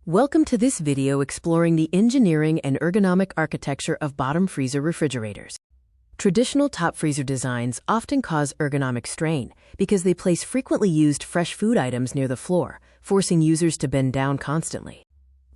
Welcome to this video exploring the engineering and ergonomic architecture of bottom freezer refrigerators. Traditional top freezer designs often cause ergonomic strain because they place frequently used fresh food items near the floor, forcing users to bend down constantly.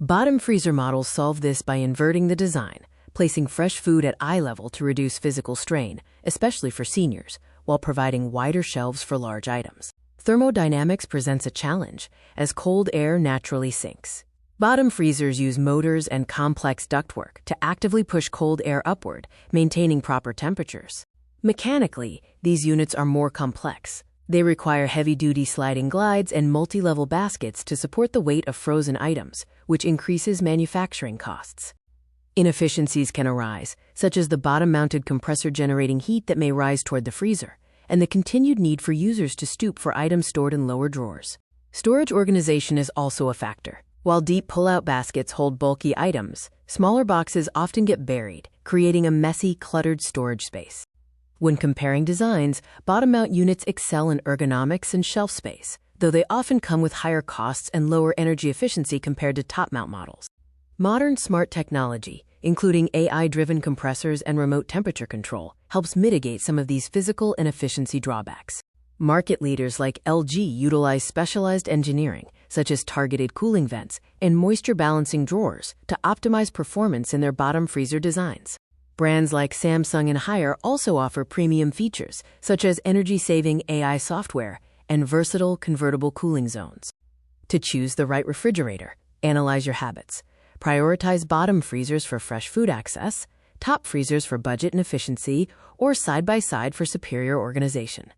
Bottom freezer models solve this by inverting the design, placing fresh food at eye level to reduce physical strain, especially for seniors, while providing wider shelves for large items. Thermodynamics presents a challenge, as cold air naturally sinks. Bottom freezers use motors and complex ductwork to actively push cold air upward, maintaining proper temperatures. Mechanically, these units are more complex. They require heavy-duty sliding glides and multi-level baskets to support the weight of frozen items, which increases manufacturing costs. Inefficiencies can arise, such as the bottom-mounted compressor generating heat that may rise toward the freezer, and the continued need for users to stoop for items stored in lower drawers. Storage organization is also a factor. While deep pull-out baskets hold bulky items, smaller boxes often get buried, creating a messy, cluttered storage space. When comparing designs, bottom-mount units excel in ergonomics and shelf space, though they often come with higher costs and lower energy efficiency compared to top-mount models. Modern smart technology, including AI-driven compressors and remote temperature control, helps mitigate some of these physical and efficiency drawbacks. Market leaders like LG utilize specialized engineering, such as targeted cooling vents and moisture balancing drawers, to optimize performance in their bottom freezer designs. Brands like Samsung and Haier also offer premium features, such as energy-saving AI software and versatile convertible cooling zones. To choose the right refrigerator, analyze your habits. Prioritize bottom freezers for fresh food access, top freezers for budget and efficiency, or side-by-side for superior organization.